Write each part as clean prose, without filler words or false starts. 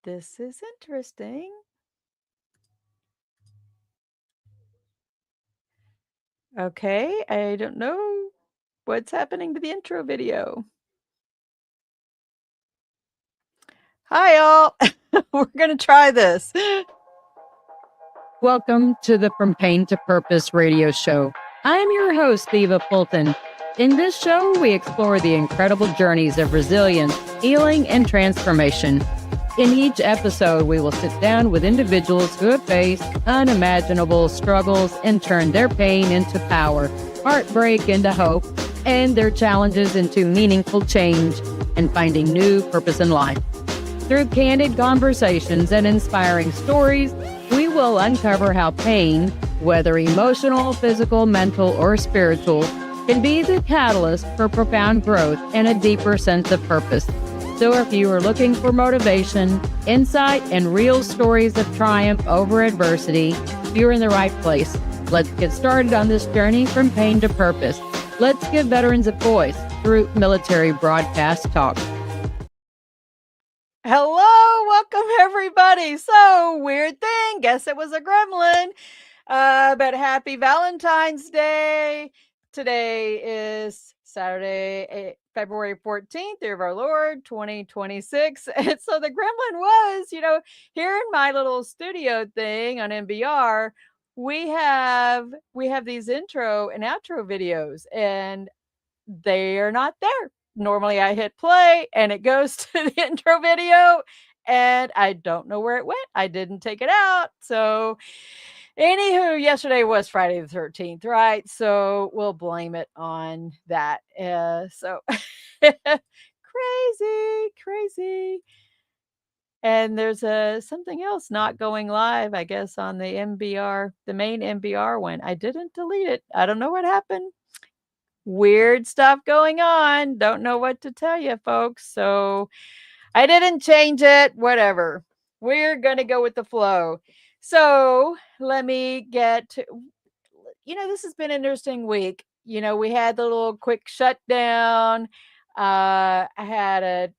This is interesting. Okay, I don't know what's happening to the intro video. Hi, all. We're going to try this. Welcome to the From Pain to Purpose radio show. I'm your host, Eva Fulton. In this show, we explore the incredible journeys of resilience, healing, and transformation. In each episode, we will sit down with individuals who have faced unimaginable struggles and turned their pain into power, heartbreak into hope, and their challenges into meaningful change and finding new purpose in life. Through candid conversations and inspiring stories, we will uncover how pain, whether emotional, physical, mental, or spiritual, can be the catalyst for profound growth and a deeper sense of purpose. So if you are looking for motivation, insight, and real stories of triumph over adversity, you're in the right place. Let's get started on this journey from pain to purpose. Let's give veterans a voice through Military Broadcast Talk. Hello, welcome everybody. So, weird thing, guess it was a gremlin. But happy Valentine's Day. Today is Saturday, February 14th, year of our Lord, 2026. And so the gremlin was, here in my little studio thing on MBR, we have these intro and outro videos, and they are not there. Normally I hit play and it goes to the intro video, and I don't know where it went. I didn't take it out. So anywho, yesterday was Friday the 13th, right? So we'll blame it on that. So crazy. And there's something else not going live, I guess, on the MBR, the main MBR one. I didn't delete it. I don't know what happened. Weird stuff going on. Don't know what to tell you, folks. So I didn't change it. Whatever. We're going to go with the flow. So let me get to, this has been an interesting week. We had the little quick shutdown. I had a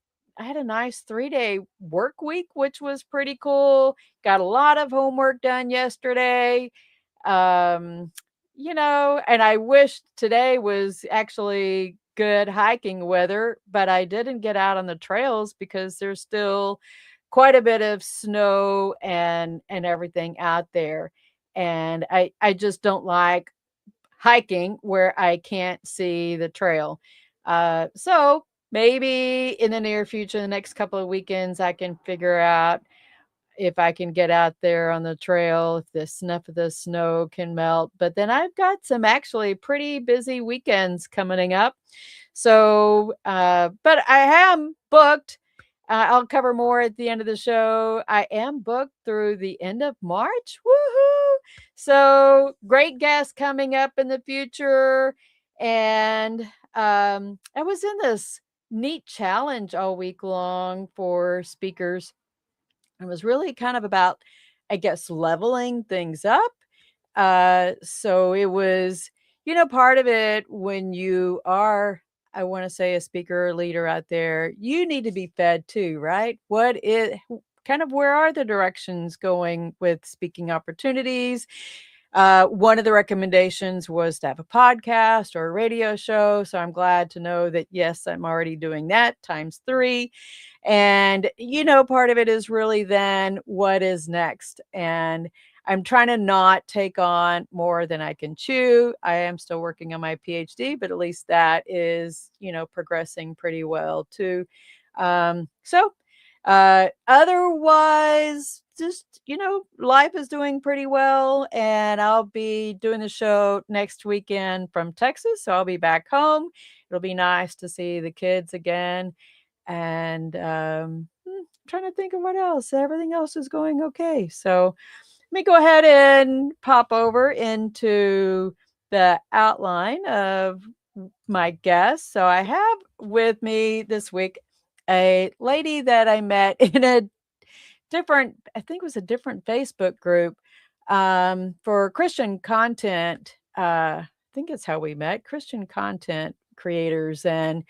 nice 3-day work week, which was pretty cool. Got a lot of homework done yesterday. And I wish today was actually good hiking weather, but I didn't get out on the trails because there's still quite a bit of snow and everything out there. And I just don't like hiking where I can't see the trail. So maybe in the near future, the next couple of weekends, I can figure out if I can get out there on the trail, if the snuff of the snow can melt. But then I've got some actually pretty busy weekends coming up. So, but I am booked. I'll cover more at the end of the show. I am booked through the end of March. Woohoo! So, great guests coming up in the future. And I was in this neat challenge all week long for speakers. It was really kind of about, I guess, leveling things up. So it was, part of it when you are, I want to say, a speaker or leader out there, you need to be fed too, right? Kind of where are the directions going with speaking opportunities? One of the recommendations was to have a podcast or a radio show. So I'm glad to know that, yes, I'm already doing that times 3. And, part of it is really then what is next. And I'm trying to not take on more than I can chew. I am still working on my PhD, but at least that is, progressing pretty well too. Otherwise, just, life is doing pretty well. And I'll be doing the show next weekend from Texas. So I'll be back home. It'll be nice to see the kids again. And trying to think of what else. Everything else is going okay. So let me go ahead and pop over into the outline of my guests. So I have with me this week a lady that I met in a different, I think it was a different Facebook group for Christian content. I think it's how we met, Christian content creators. And,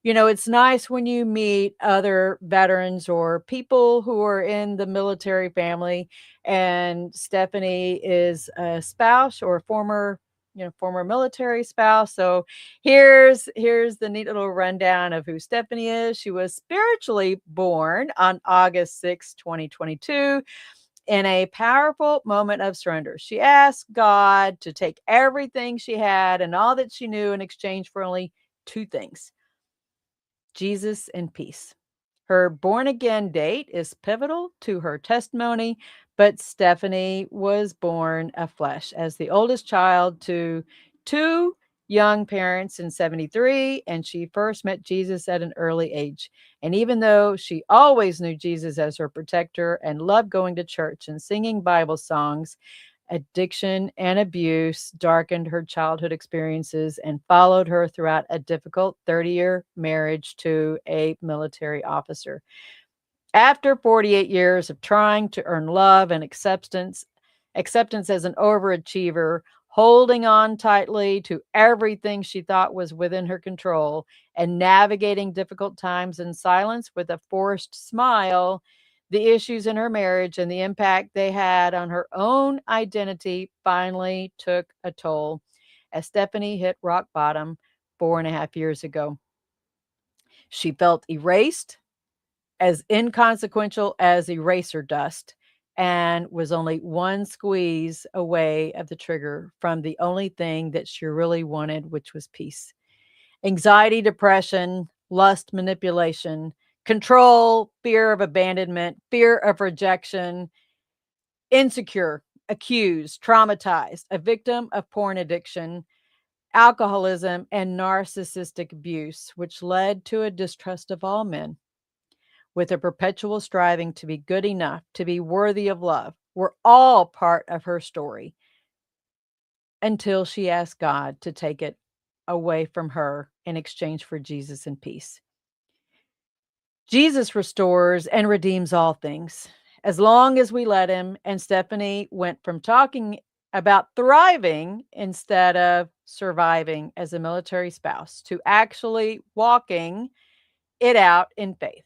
It's nice when you meet other veterans or people who are in the military family. And Stephanie is a spouse or former military spouse. So here's the neat little rundown of who Stephanie is. She was spiritually born on August 6, 2022. In a powerful moment of surrender, she asked God to take everything she had and all that she knew in exchange for only two things: Jesus and peace. Her born again date is pivotal to her testimony, but Stephanie was born of flesh as the oldest child to two young parents in 73, and she first met Jesus at an early age. And even though she always knew Jesus as her protector and loved going to church and singing Bible songs, addiction and abuse darkened her childhood experiences and followed her throughout a difficult 30-year marriage to a military officer. After 48 years of trying to earn love and acceptance as an overachiever, holding on tightly to everything she thought was within her control, and navigating difficult times in silence with a forced smile, the issues in her marriage and the impact they had on her own identity finally took a toll as Stephanie hit rock bottom 4.5 years ago. She felt erased, as inconsequential as eraser dust, and was only one squeeze away of the trigger from the only thing that she really wanted, which was peace. Anxiety, depression, lust, manipulation, control, fear of abandonment, fear of rejection, insecure, accused, traumatized, a victim of porn addiction, alcoholism, and narcissistic abuse, which led to a distrust of all men, with a perpetual striving to be good enough, to be worthy of love, were all part of her story until she asked God to take it away from her in exchange for Jesus and peace. Jesus restores and redeems all things as long as we let him. And Stephanie went from talking about thriving instead of surviving as a military spouse to actually walking it out in faith,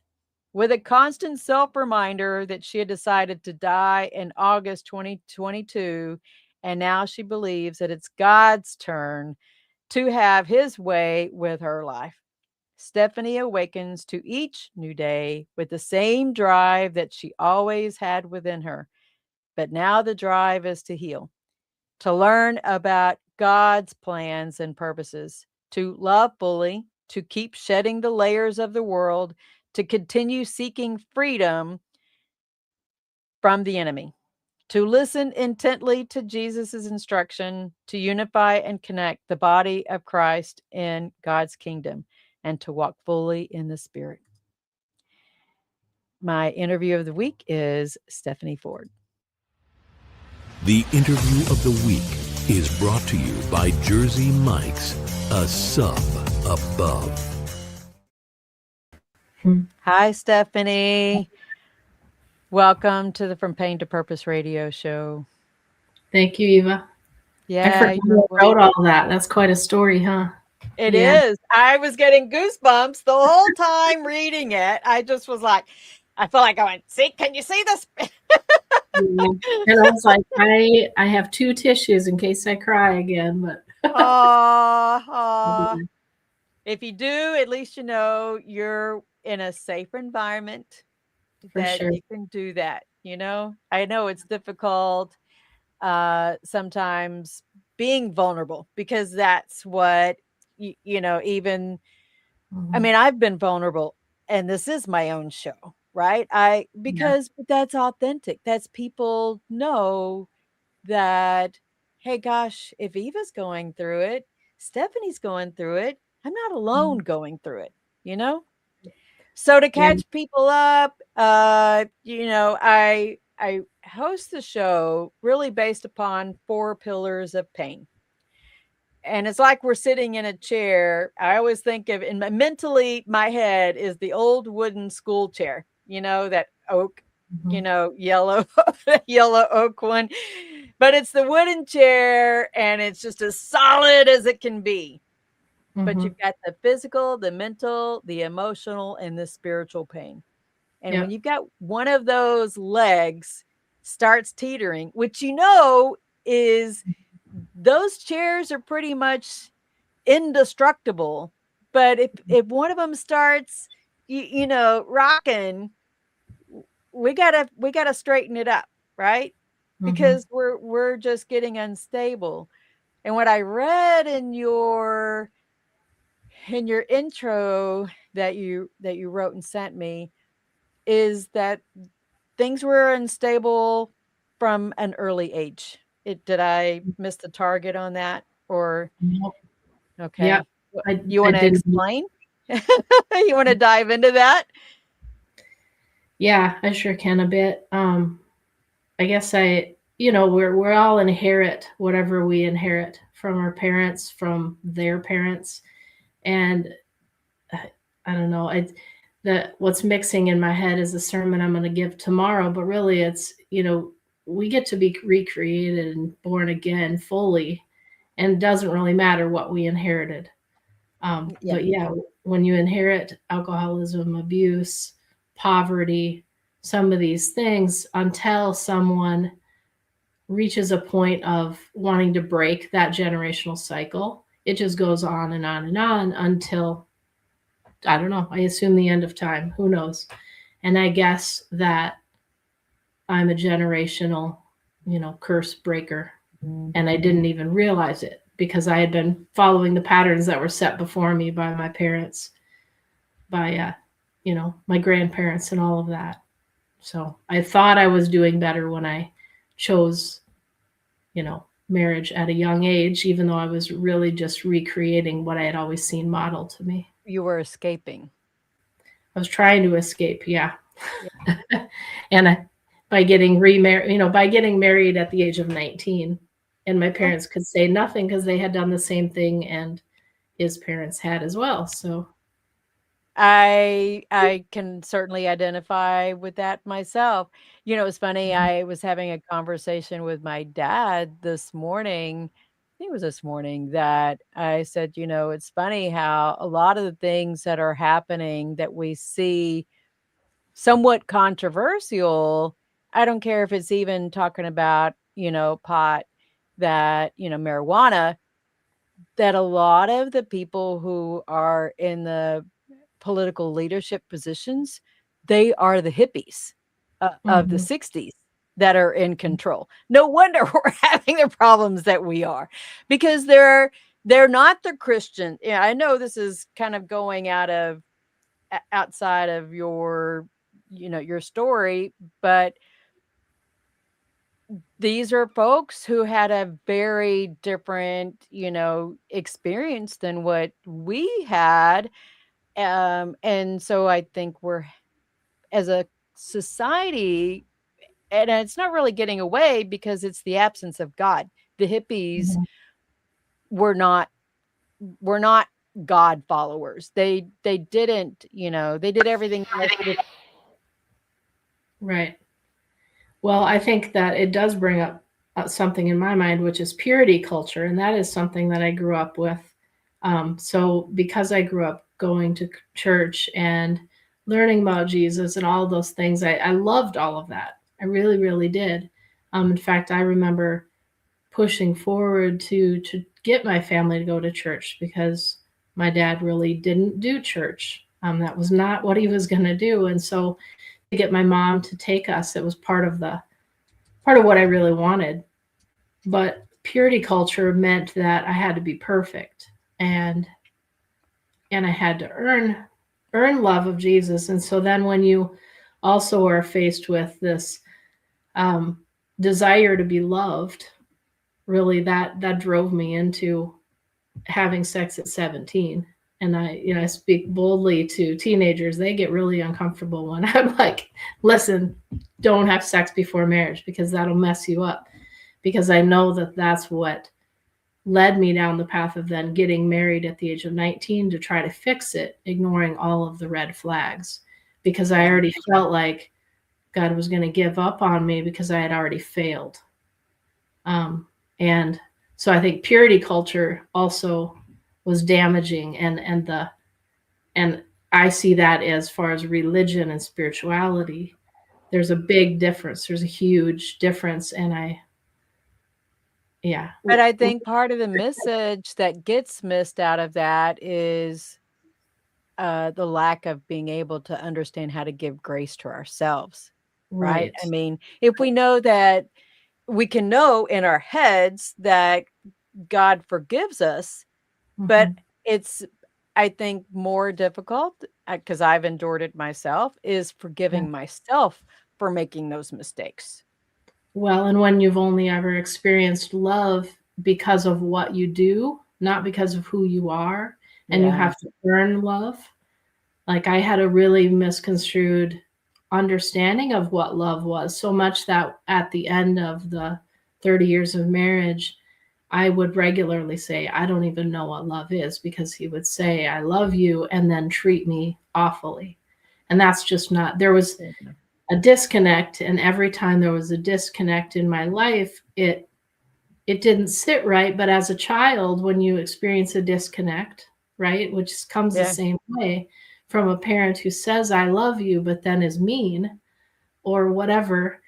with a constant self reminder that she had decided to die in August 2022. And now she believes that it's God's turn to have his way with her life. Stephanie awakens to each new day with the same drive that she always had within her. But now the drive is to heal, to learn about God's plans and purposes, to love fully, to keep shedding the layers of the world, to continue seeking freedom from the enemy, to listen intently to Jesus' instruction, to unify and connect the body of Christ in God's kingdom, and to walk fully in the Spirit. My interview of the week is Stephanie Ford. The interview of the week is brought to you by Jersey Mike's, a sub above. Hi, Stephanie. Welcome to the From Pain to Purpose radio show. Thank you, Eva. Yeah, I forgot you wrote all that. That's quite a story, huh? It is. I was getting goosebumps the whole time reading it. I just was like, I feel like I went, see, can you see this? And I was like, I have two tissues in case I cry again. But if you do, at least you know you're in a safer environment that sure. you can do that. I know it's difficult sometimes being vulnerable, because that's what even I mean, I've been vulnerable, and this is my own show, right? Because that's authentic. That's people know that, hey, gosh, if Eva's going through it, Stephanie's going through it, I'm not alone going through it, So to catch people up, I host the show really based upon 4 pillars of pain. And it's like we're sitting in a chair. I always think of, mentally, my head is the old wooden school chair, that oak, yellow, yellow oak one. But it's the wooden chair, and it's just as solid as it can be. but Mhm. you've got the physical, the mental, the emotional, and the spiritual pain. And when Yep. you've got one of those legs starts teetering, which you know is those chairs are pretty much indestructible. But if one of them starts, rocking, we gotta straighten it up, right? Mhm. Because we're just getting unstable. And what I read in your intro that you wrote and sent me is that things were unstable from an early age. Did I miss the target on that? Or Yep. Yep. okay. You I wanna didn't. explain? You wanna dive into that? Yeah, I sure can a bit. I guess we're all inherit whatever we inherit from our parents, from their parents, and I don't know. What's mixing in my head is the sermon I'm going to give tomorrow, but really it's we get to be recreated and born again fully, and it doesn't really matter what we inherited. Yeah. But yeah, when you inherit alcoholism, abuse, poverty, some of these things, until someone reaches a point of wanting to break that generational cycle, it just goes on and on and on until, I don't know, I assume the end of time. Who knows? And I guess that I'm a generational, curse breaker. And I didn't even realize it because I had been following the patterns that were set before me by my parents, by, my grandparents and all of that. So I thought I was doing better when I chose, marriage at a young age, even though I was really just recreating what I had always seen modeled to me. You were escaping. I was trying to escape, yeah. Yeah. And by getting remarried, by getting married at the age of 19, and my parents could say nothing because they had done the same thing, and his parents had as well. So, I can certainly identify with that myself. It's funny, mhm, I was having a conversation with my dad this morning. I think it was this morning that I said, it's funny how a lot of the things that are happening that we see somewhat controversial, I don't care if it's even talking about, pot, that, marijuana, that a lot of the people who are in the political leadership positions, they are the hippies, of the mhm, '60s that are in control. No wonder we're having the problems that we are, because they're not the Christian. Yeah, I know this is kind of going outside of your story, but these are folks who had a very different, experience than what we had. And so I think we're, as a society, and it's not really getting away because it's the absence of God. The hippies mhm. were not were not God followers. They didn't, they did everything else with. Right. Well, I think that it does bring up something in my mind, which is purity culture, and that is something that I grew up with. So, because I grew up going to church and learning about Jesus and all those things, I loved all of that. I really, really did. In fact, I remember pushing forward to get my family to go to church because my dad really didn't do church. That was not what he was going to do, and so to get my mom to take us, it was part of what I really wanted. But purity culture meant that I had to be perfect, and I had to earn love of Jesus. And so then when you also are faced with this um, desire to be loved, really that drove me into having sex at 17. And I speak boldly to teenagers. They get really uncomfortable when I'm like, listen, don't have sex before marriage because that'll mess you up. Because I know that that's what led me down the path of then getting married at the age of 19 to try to fix it, ignoring all of the red flags, because I Yeah. already felt like God was going to give up on me because I had already failed. And so I think purity culture also was damaging, and I see that as far as religion and spirituality, there's a big difference. There's a huge difference, and yeah. But I think part of the message that gets missed out of that is the lack of being able to understand how to give grace to ourselves, right? Right. I mean, if we know that we can know in our heads that God forgives us, but Mhm. it's, I think, more difficult because I've endured it myself, is Yeah. forgiving myself for making those mistakes. Well, and when you've only ever experienced love because of what you do, not because of who you are, and you Yeah. have to earn love. Like, I had a really misconstrued understanding of what love was, so much that at the end of the 30 years of marriage, I would regularly say, "I don't even know what love is," because he would say, "I love you," and then treat me awfully. And that's just not, there was Yeah. a disconnect, and every time there was a disconnect in my life, it didn't sit right. But as a child, when you experience a disconnect, right, which comes the Yeah. same way from a parent who says I love you but then is mean or whatever,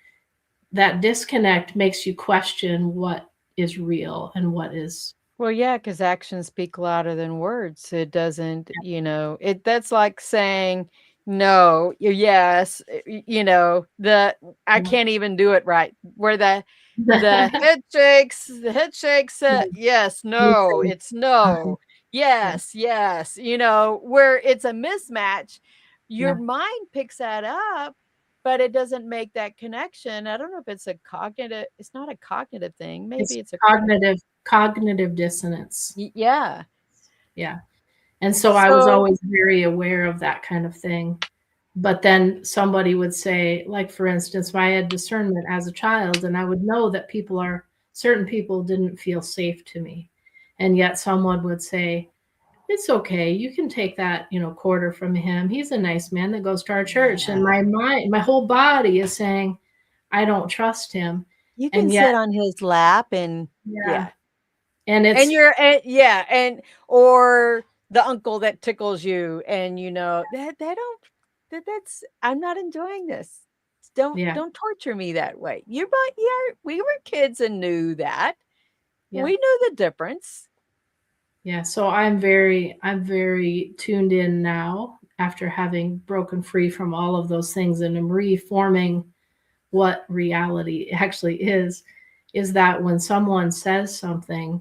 that disconnect makes you question what is real and what is. Well, yeah, because actions speak louder than words. It doesn't, that's like saying no, yes, I Yeah. can't even do it right. Where the head shakes, yes, no, it's no, Yeah, yes, yes, where it's a mismatch. Your yeah. mind picks that up, but it doesn't make that connection. I don't know if it's not a cognitive thing. It's Maybe it's a cognitive dissonance. yeah. Yeah. And so I was So always very aware of that kind of thing. But then somebody would say, like, for instance, I had discernment as a child, and I would know that certain people didn't feel safe to me. And yet someone would say, it's okay. You can take that, quarter from him. He's a nice man that goes to our church. And yeah. my mind, my whole body is saying, I don't trust him. You can And yet, sit on his lap and yeah. yeah. And And it's, you're yeah, and or the uncle that tickles you and that don't that's I'm not enjoying this. Don't yeah, don't torture me that way. We were kids and knew that. yeah. We knew the difference. Yeah, so I'm very tuned in now after having broken free from all of those things, and I'm reforming what reality actually is that when someone says something,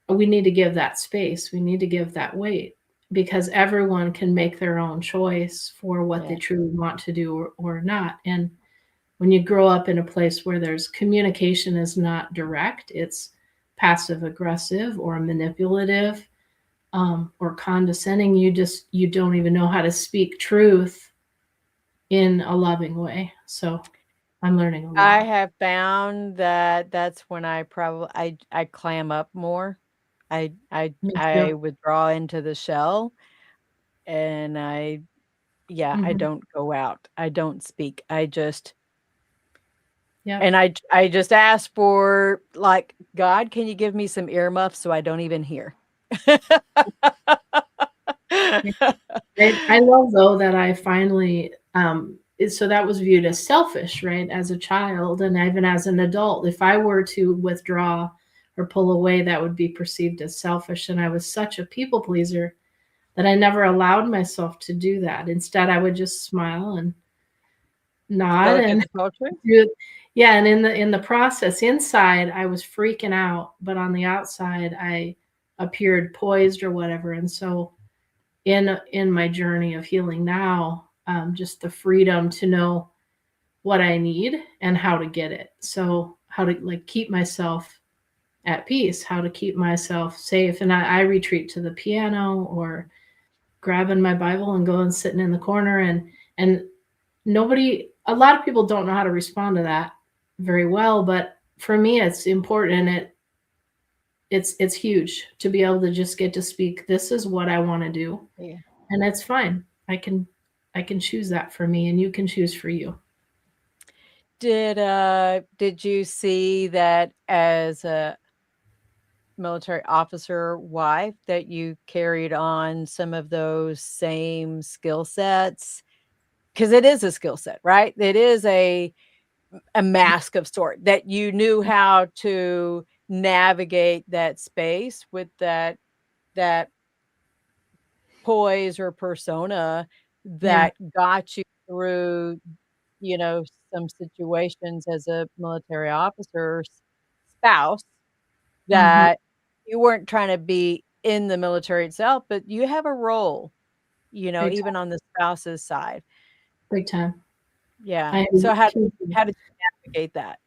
we need to give that space. We need to give that weight because everyone can make their own choice for what they Yeah. truly want to do or not. And when you grow up in a place where there's communication is not direct, it's passive aggressive or manipulative, or condescending, you don't even know how to speak truth in a loving way. So I'm learning a I lot. have found that that's when I clam up more. I I Me I too. withdraw into the shell and I Mhm. don't go out. I don't speak. Yep. I just ask for, like, "God, can you give me some earmuffs so I don't even hear?" Yeah. I love though that I finally, so that was viewed as selfish, right? As a child and even as an adult, if I were to withdraw or pull away, that would be perceived as selfish. And I was such a people pleaser that I never allowed myself to do that. Instead, I would just smile and Go nod with and the culture? do, yeah, and in the process, inside, I was freaking out, but on the outside, I appeared poised or whatever. And so in my journey of healing now, just the freedom to know what I need and how to get it. So how to, like, keep myself at peace, how to keep myself safe. And I retreat to the piano or grabbing my Bible and going sitting in the corner, and nobody, a lot of people don't know how to respond to that very well, but for me it's important, and it's huge to be able to just get to speak, this is what I want to do, Yeah. and it's fine. I can choose that for me, and you can choose for you. Did you see that as a military officer wife that you carried on some of those same skill sets? Because it is a skill set, right? It is a mask of sort that you knew how to navigate that space with that poise or persona Yeah. that got you through, you know, some situations as a military officer's spouse Hmm. that you weren't trying to be in the military itself, but you have a role, you know, Big even time. on the spouse's side. Big time. Yeah. I So am how did you navigate that?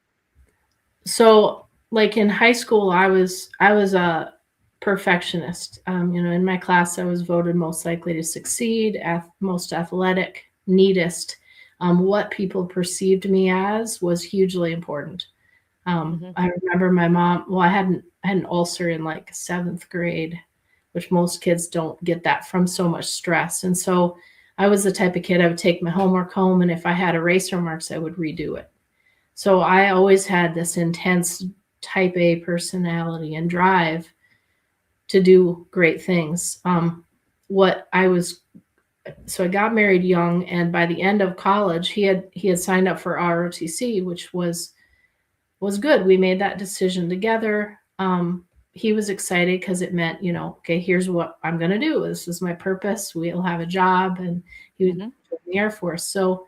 so like in high school, I was a perfectionist. In my class, I was voted most likely to succeed, most athletic, neatest. What people perceived me as was hugely important. Mhm. I remember my mom. Well, I had an ulcer in like seventh grade, which most kids don't get that from so much stress. And so I was the type of kid I would take my homework home, and if I had eraser marks, I would redo it. So I always had this intense type A personality and drive to do great things. What I was so I got married young, and by the end of college, he had signed up for ROTC, which was good. We made that decision together. He was excited because it meant, okay, here's what I'm going to do. This is my purpose. We'll have a job, and he was Mhm. in the Air Force. So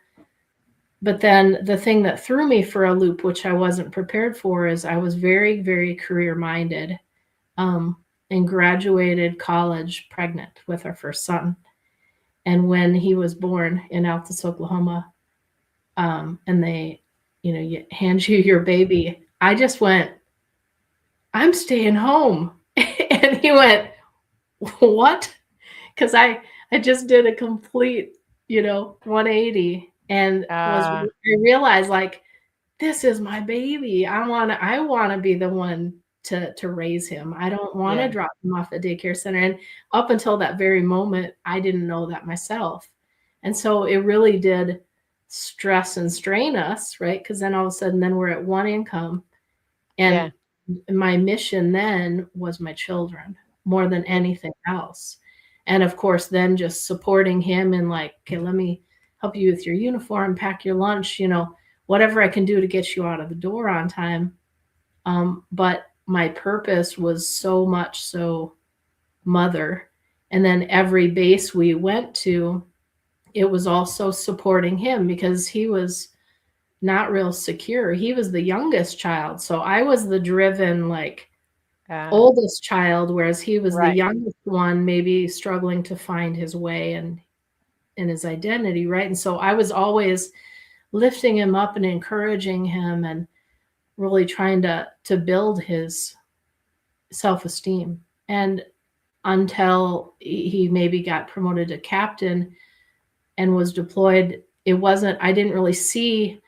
but then the thing that threw me for a loop, which I wasn't prepared for, is I was very, very career minded, um, and graduated college pregnant with our first son. And when he was born in Altus, Oklahoma, and they, you hand you your baby, I just went, I'm staying home. And he went, what? Because I just did a complete, 180, and Ah, I realized, like, this is my baby. I wanna be the one to raise him. I don't wanna yeah. drop him off at daycare center, and up until that very moment, I didn't know that myself. And so it really did stress and strain us, right? Because then all of a sudden, then we're at one income, Yeah. and my mission then was my children more than Yeah. anything else. And of course, then just supporting him and like, okay, let me help you with your uniform, pack your lunch, whatever I can do to get you out of the door on time. But my purpose was so much so mother. And then every base we went to, it was also supporting him because he was not real secure. He was the youngest child. So I was the driven, like, Ah, oldest child, whereas he was the right. youngest one, maybe struggling to find his way and his identity, right? And so I was always lifting him up and encouraging him and really trying to build his self-esteem. And until he maybe got promoted to captain and was deployed, I didn't really see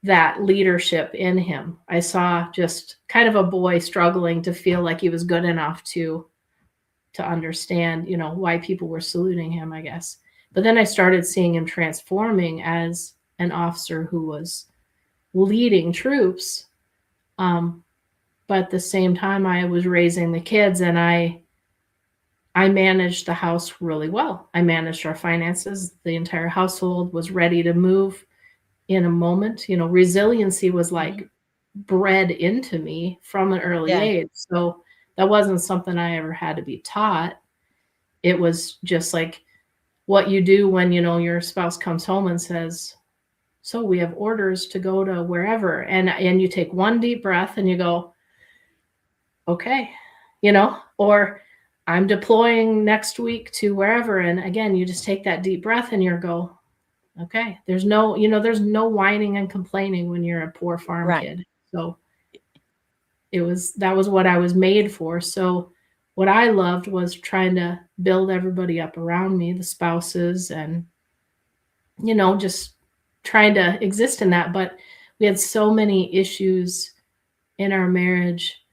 that leadership in him. I saw just kind of a boy struggling to feel like he was good enough to understand, why people were saluting him, I guess. But then I started seeing him transforming as an officer who was leading troops. Um, but at the same time, I was raising the kids, and I managed the house really well. I managed our finances. The entire household was ready to move in a moment. Resiliency was Mhm. like bred into me from an early Yeah. age. So that wasn't something I ever had to be taught. It was just like what you do when, your spouse comes home and says, "So we have orders to go to wherever." And you take one deep breath and you go, "Okay." Or I'm deploying next week to wherever, and again, you just take that deep breath and you go, "Okay." There's no whining and complaining when you're a poor farm Right. kid. So that was what I was made for. So what I loved was trying to build everybody up around me, the spouses, and just trying to exist in that. But we had so many issues in our marriage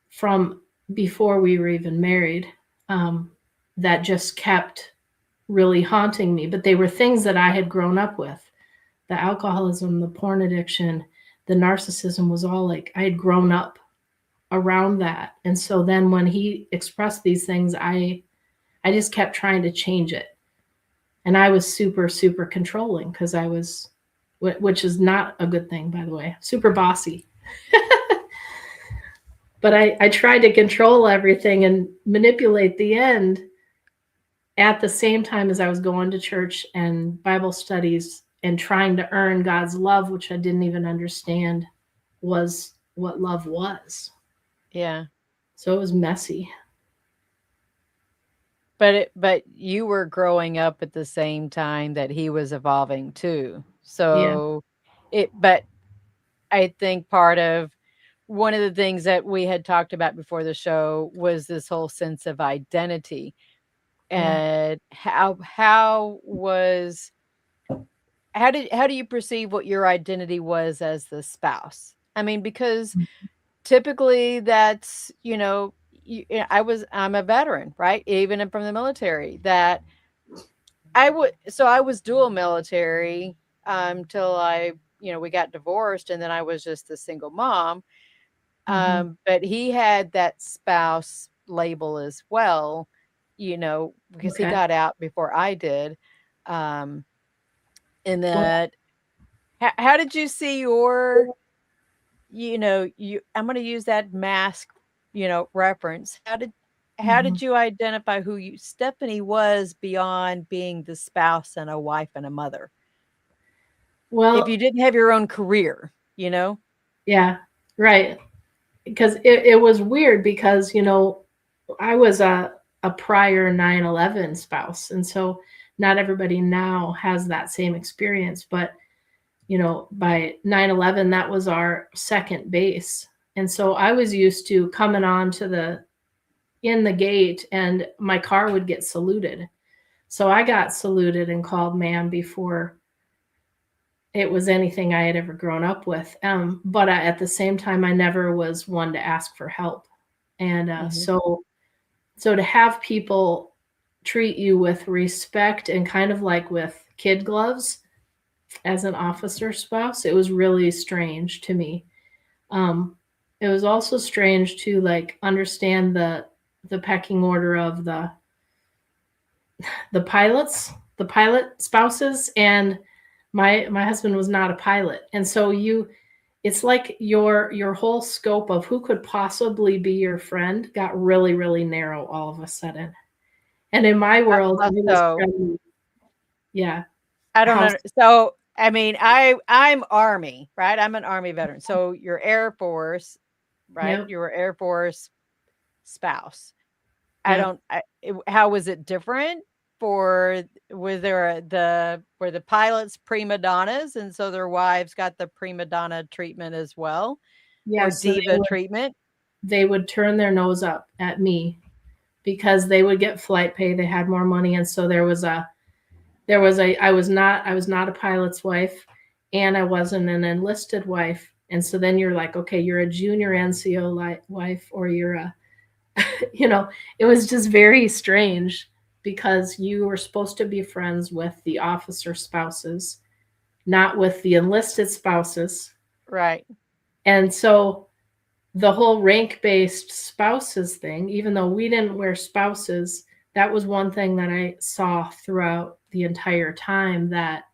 from before we were even married, um, that just kept really haunting me. But they were things that I had grown up with. The alcoholism, the porn addiction, the narcissism was all like I had grown up around that. And so then when he expressed these things, I just kept trying to change it. And I was super, super controlling because I was, which is not a good thing, by the way, super bossy. But I tried to control everything and manipulate the end at the same time as I was going to church and Bible studies and trying to earn God's love, which I didn't even understand was what love was. Yeah. So it was messy. But you were growing up at the same time that he was evolving too. So but I think part of one of the things that we had talked about before the show was this whole sense of identity. And how do you perceive what your identity was as the spouse? I mean, because typically that's, I'm a veteran, right? Even from the military, that I was dual military till we got divorced, and then I was just a single mom. But he had that spouse label as well, because he got out before I did. And that, how did you see your, I'm going to use that mask, reference. How did you identify who Stephanie was beyond being the spouse and a wife and a mother? Well, if you didn't have your own career, Yeah, right. Because it was weird because, I was a prior 9/11 spouse. And so not everybody now has that same experience. But, by 9/11, that was our second base. And so I was used to coming on in the gate and my car would get saluted. So I got saluted and called ma'am before it was anything I had ever grown up with. But at the same time, I never was one to ask for help. And so to have people treat you with respect and kind of like with kid gloves as an officer spouse, it was really strange to me. It was also strange to like understand the pecking order of the pilot spouses, and my husband was not a pilot. And so it's like your whole scope of who could possibly be your friend got really, really narrow all of a sudden. And in my world, yeah. I don't know. So, I mean, I'm Army, right? I'm an Army veteran. So you're Air Force, right? Yep. You were Air Force spouse. Yep. How was it different? Were the pilots prima donnas, and so their wives got the prima donna treatment as well? Yeah, or diva treatment? They would turn their nose up at me because they would get flight pay. They had more money. And so I was not a pilot's wife, and I wasn't an enlisted wife. And so then you're like, okay, you're a junior NCO wife, or you're a, it was just very strange because you were supposed to be friends with the officer spouses, not with the enlisted spouses. Right. And so the whole rank-based spouses thing, even though we didn't wear spouses, that was one thing that I saw throughout the entire time, that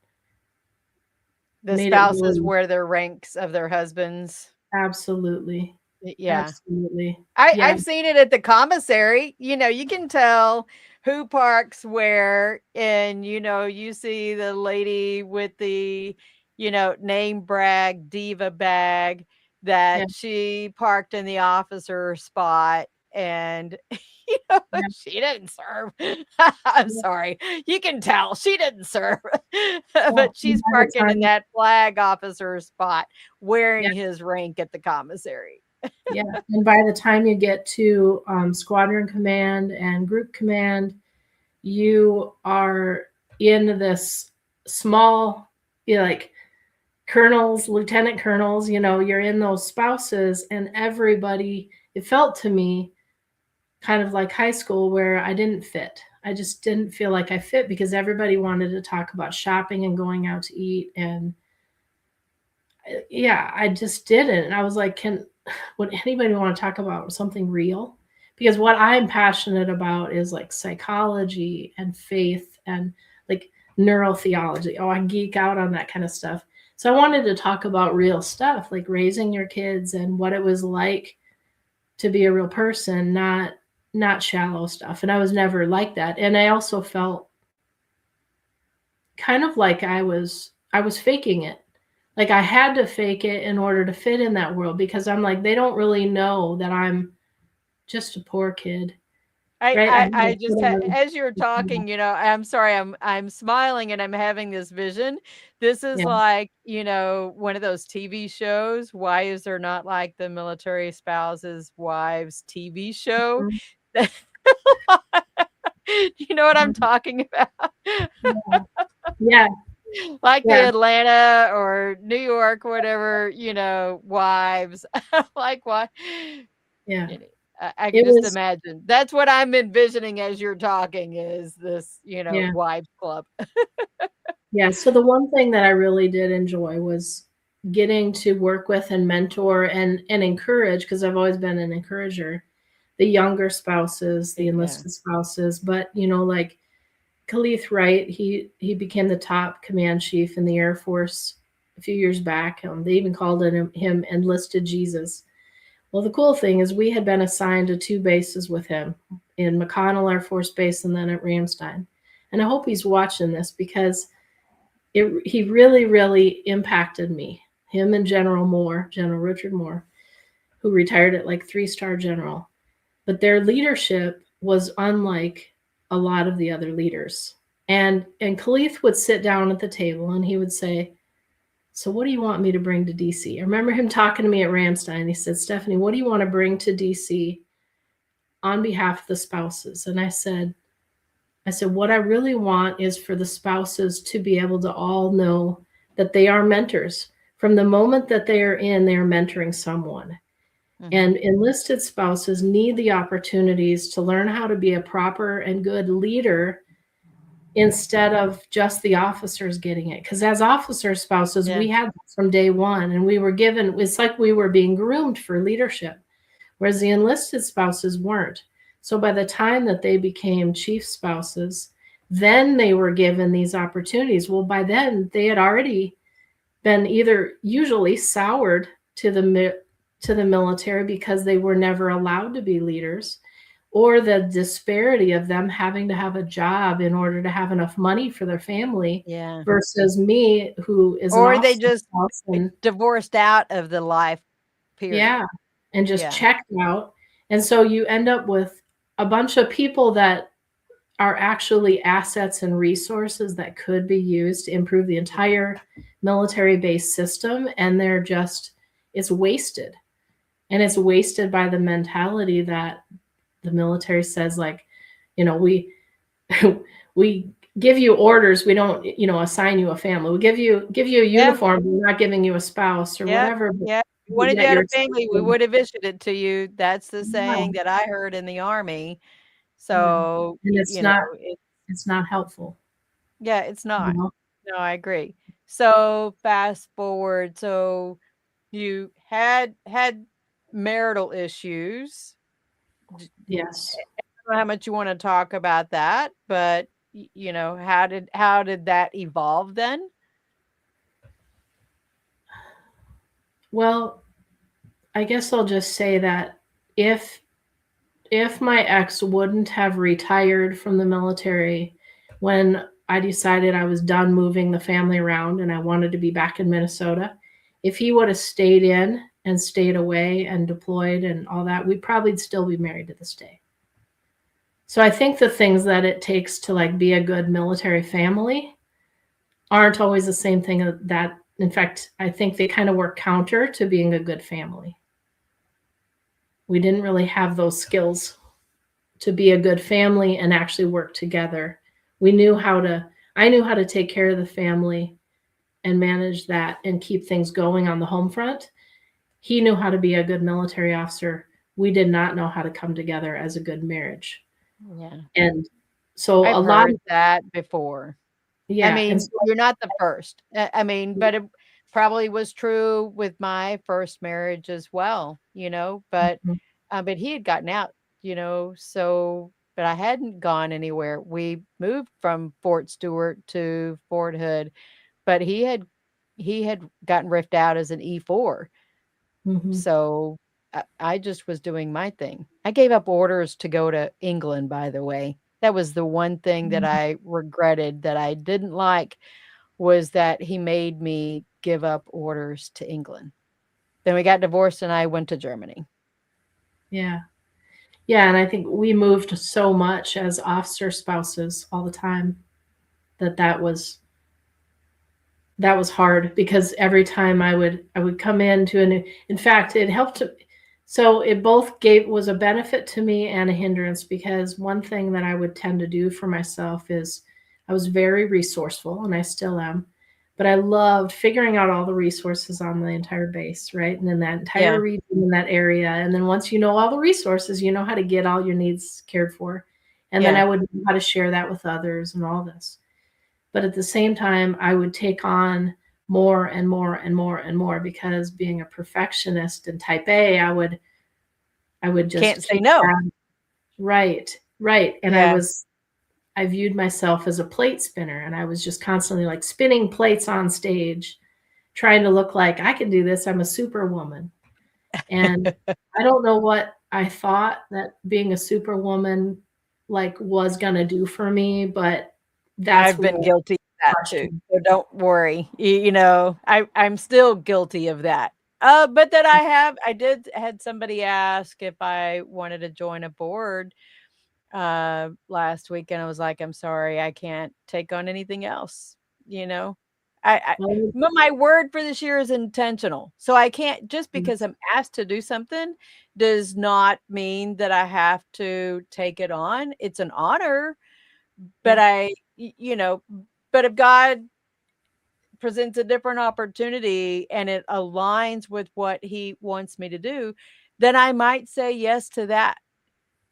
the spouses wear their ranks of their husbands. Absolutely. Yeah. Absolutely. I've seen it at the commissary. You can tell who parks where, and you see the lady with the name brag diva bag that she parked in the officer spot, and she didn't serve. I'm sorry, you can tell she didn't serve. But she's parking in that flag officer spot wearing his rank at the commissary. Yeah. And by the time you get to squadron command and group command, you are in this small, like colonels, lieutenant colonels, you're in those spouses, and everybody, it felt to me kind of like high school where I didn't fit. I just didn't feel like I fit because everybody wanted to talk about shopping and going out to eat. And I just didn't. And I was like, would anybody want to talk about something real? Because what I'm passionate about is like psychology and faith and like neurotheology. Oh, I geek out on that kind of stuff. So I wanted to talk about real stuff, like raising your kids and what it was like to be a real person, not shallow stuff. And I was never like that. And I also felt kind of like I was faking it. Like I had to fake it in order to fit in that world, because I'm like, they don't really know that I'm just a poor kid, right? I just as you're talking, I'm sorry, I'm smiling and I'm having this vision. This is Yeah. like, one of those TV shows. Why is there not like the military spouses' wives TV show? Mhm. You know what I'm talking about? Yeah. Yeah. Like the Yeah. Atlanta or New York, whatever, wives. Like what? Yeah. I can It just was, imagine. That's what I'm envisioning as you're talking is this, yeah. wives club. Yeah. So the one thing that I really did enjoy was getting to work with and mentor and encourage, because I've always been an encourager, the younger spouses, the Yeah. enlisted spouses. But like Khalith Wright, he became the top command chief in the Air Force a few years back. They even called him Enlisted Jesus. Well, the cool thing is we had been assigned to 2 bases with him, in McConnell Air Force Base and then at Ramstein. And I hope he's watching this, because he really, really impacted me. Him and General Moore, General Richard Moore, who retired at like 3-star general. But their leadership was unlike a lot of the other leaders. And Khalith would sit down at the table and he would say, "So what do you want me to bring to DC?" I remember him talking to me at Ramstein. He said, "Stephanie, what do you want to bring to DC on behalf of the spouses?" And I said, what I really want is for the spouses to be able to all know that they are mentors. From the moment that they are mentoring someone. And enlisted spouses need the opportunities to learn how to be a proper and good leader instead of just the officers getting it. Because as officer spouses, Yeah. we had that from day one, and we were given, it's like we were being groomed for leadership, whereas the enlisted spouses weren't. So by the time that they became chief spouses, then they were given these opportunities. Well, by then they had already been either usually soured to the military because they were never allowed to be leaders, or the disparity of them having to have a job in order to have enough money for their family. Yeah. Versus me, who is Or an they officer just spouse and divorced out of the life period. yeah, and just Yeah. checked out. And so you end up with a bunch of people that are actually assets and resources that could be used to improve the entire military-based system, and it's wasted. And it's wasted by the mentality that the military says, like, we we give you orders, we don't, assign you a family. We give you a uniform, we're not giving you a spouse or whatever. Yeah. If we wanted you had a family, we would have issued it to you. That's the saying that I heard in the Army. So, and it's not helpful. Yeah, it's not. No, I agree. So fast forward. So you had marital issues. Yes. I don't know how much you want to talk about that, but how did that evolve then? Well, I guess I'll just say that if my ex wouldn't have retired from the military when I decided I was done moving the family around and I wanted to be back in Minnesota, if he would have stayed in and stayed away and deployed and all that, we'd probably still be married to this day. So I think the things that it takes to like be a good military family aren't always the same thing that, in fact, I think they kind of work counter to being a good family. We didn't really have those skills to be a good family and actually work together. I knew how to take care of the family and manage that and keep things going on the home front. He knew how to be a good military officer. We did not know how to come together as a good marriage. Yeah. And so I've a lot heard that before. Yeah. I mean, and so, you're not the first. I mean, but probably was true with my first marriage as well, but Mhm. but he had gotten out, so but I hadn't gone anywhere. We moved from Fort Stewart to Fort Hood, but he had gotten ripped out as an E4. Mhm. So I just was doing my thing. I gave up orders to go to England, by the way. That was the one thing that Mhm. I regretted that I didn't like, was that he made me give up orders to England. Then we got divorced and I went to Germany. Yeah. Yeah, and I think we moved so much as officer spouses all the time that was hard because every time I would come into in fact it helped to, so it both gave was a benefit to me and a hindrance because one thing that I would tend to do for myself is I was very resourceful and I still am, but I loved figuring out all the resources on the entire base, right? And then that entire Yeah. region in that area. And then once you know all the resources, you know how to get all your needs cared for. And then Yeah. I would know how to share that with others and all this. But at the same time, I would take on more and more and more and more because being a perfectionist and type A, I would just Can't say keep no. that. Right, right. And Yeah. I viewed myself as a plate spinner and I was just constantly like spinning plates on stage, trying to look like I can do this. I'm a superwoman. And I don't know what I thought that being a superwoman like was gonna do for me, but that's I've what been guilty of that too. questioned. So don't worry. I'm still guilty of that. But that I had somebody ask if I wanted to join a board last week, and I was like, I'm sorry, I can't take on anything else. You know, Well, my word for this year is intentional. So I can't, just mm, because I'm asked to do something does not mean that I have to take it on. It's an honor, but yeah. but if God presents a different opportunity and it aligns with what he wants me to do, then I might say yes to that,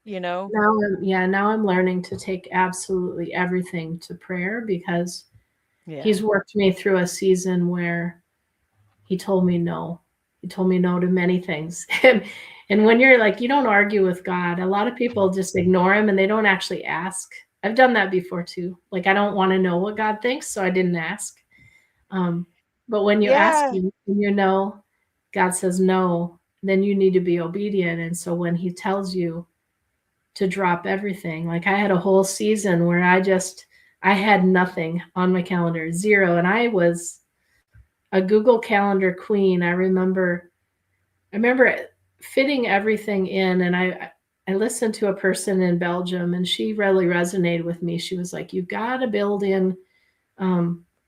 you know? Now I'm learning to take absolutely everything to prayer because Yeah. he's worked me through a season where he told me no. He told me no to many things. And when you're like, you don't argue with God, a lot of people just ignore him and they don't actually ask. I've done that before too. Like, I don't want to know what God thinks, so I didn't ask. Um, but when you ask Yeah. him and God says no, then you need to be obedient. And so when he tells you to drop everything. Like I had a whole season where I had nothing on my calendar, zero, and I was a Google Calendar queen. I remember fitting everything in, and I listened to a person in Belgium and she really resonated with me. She was like, "You've got to build in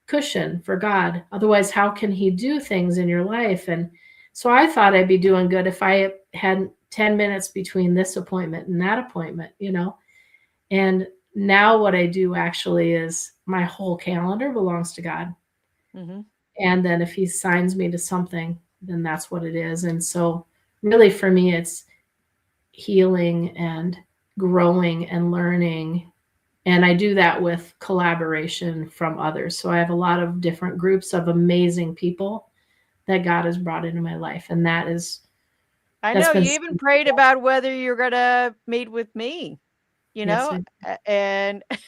cushion for God. Otherwise, how can he do things in your life?" And so I thought I'd be doing good if I had 10 minutes between this appointment and that appointment. And now what I do actually is my whole calendar belongs to God. Mhm. And then if he signs me to something, then that's what it is. And so really for me, it's healing and growing and learning. And I do that with collaboration from others. So I have a lot of different groups of amazing people that God has brought into my life. And I that's know been you so even prayed about whether you're gonna meet with me, yes, I and so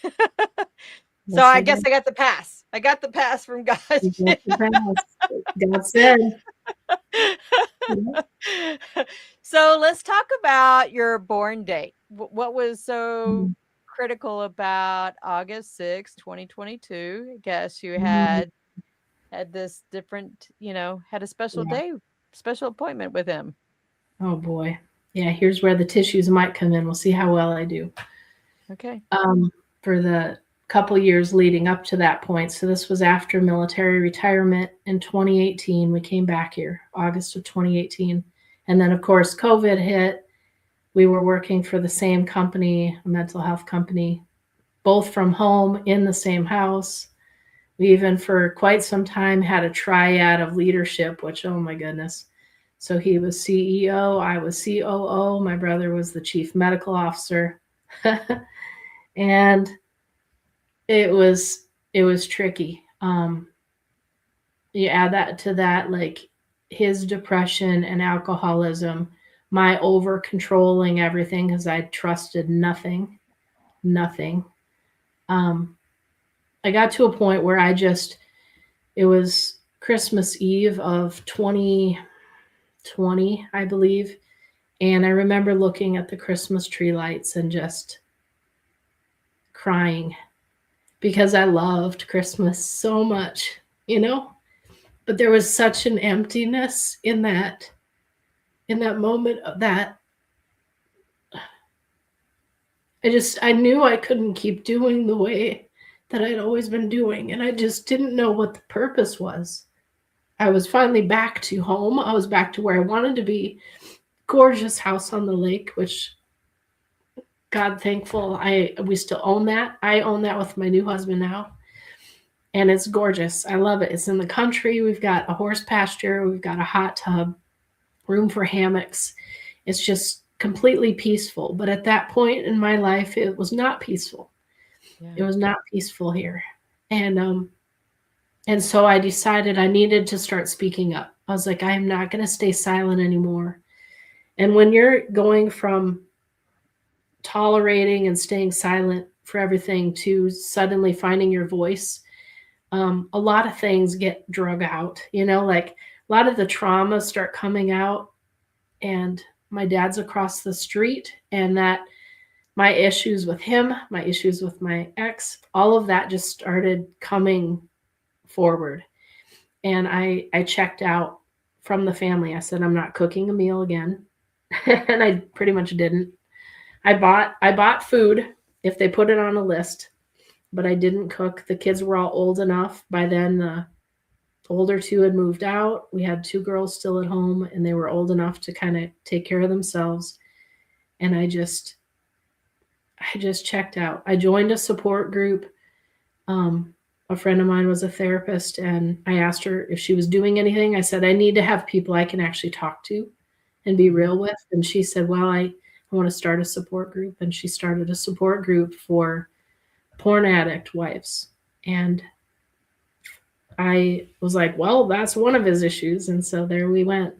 yes, I I guess did. I got the pass. I got the pass from God. You got the pass. God said. Yeah. So let's talk about your born date. What was so Mhm. critical about August 6th, 2022? I guess you Mhm. had this different, had a special Yeah. day, special appointment with him. Oh boy. Yeah, here's where the tissues might come in. We'll see how well I do. Okay. For the couple years leading up to that point. So this was after military retirement in 2018. We came back here, August of 2018. And then, of course, COVID hit. We were working for the same company, a mental health company, both from home in the same house. We even, for quite some time, had a triad of leadership, which, oh my goodness. So he was CEO, I was COO, my brother was the chief medical officer. And it was tricky. you add that to that, like his depression and alcoholism, my over controlling everything because I trusted nothing, nothing. I got to a point where it was Christmas Eve of 2020, I believe. And I remember looking at the Christmas tree lights and just crying because I loved Christmas so much, but there was such an emptiness in that moment of that I knew I couldn't keep doing the way that I'd always been doing, and I just didn't know what the purpose was. I was finally back to home. I was back to where I wanted to be. Gorgeous house on the lake, which God thankful we still own that. I own that with my new husband now. And it's gorgeous. I love it. It's in the country. We've got a horse pasture. We've got a hot tub, room for hammocks. It's just completely peaceful. But at that point in my life, it was not peaceful. Yeah. It was not peaceful here. And so I decided I needed to start speaking up. I was like, I am not going to stay silent anymore. And when you're going from tolerating and staying silent for everything to suddenly finding your voice, a lot of things get drug out, like a lot of the traumas start coming out. And my dad's across the street, and that my issues with him, my issues with my ex, all of that just started coming forward. And I checked out from the family. I said, I'm not cooking a meal again. And I pretty much didn't. I bought food if they put it on a list, but I didn't cook. The kids were all old enough. By then, the older two had moved out. We had 2 girls still at home, and they were old enough to kind of take care of themselves. And I just checked out. I joined a support group. A friend of mine was a therapist, and I asked her if she was doing anything. I said, I need to have people I can actually talk to and be real with. And she said, well, I want to start a support group. And she started a support group for porn addict wives. And I was like, well, that's one of his issues. And so there we went.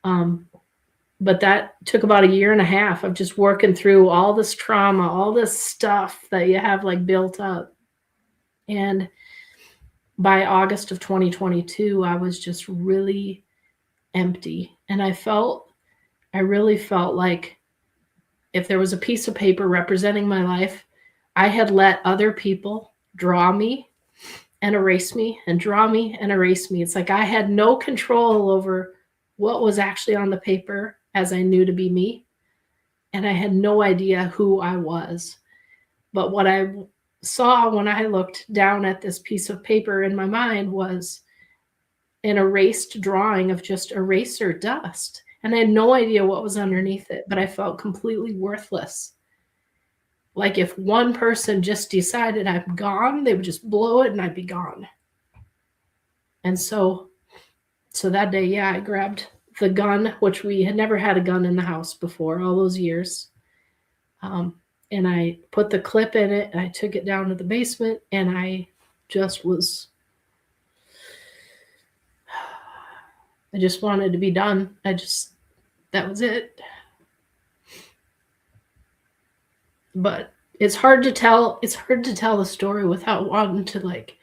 But that took about 1.5 years of just working through all this trauma, all this stuff that you have like built up. And by August of 2022, I was just really empty. And I really felt like if there was a piece of paper representing my life, I had let other people draw me and erase me and draw me and erase me. It's like I had no control over what was actually on the paper as I knew to be me. And I had no idea who I was. But what I saw when I looked down at this piece of paper in my mind was an erased drawing of just eraser dust. And I had no idea what was underneath it, but I felt completely worthless. Like if one person just decided I'm gone, they would just blow it and I'd be gone. And so that day, yeah, I grabbed the gun, which we had never had a gun in the house before all those years. And I put the clip in it, and I took it down to the basement, and I just wanted to be done. That was it. But it's hard to tell the story without wanting to like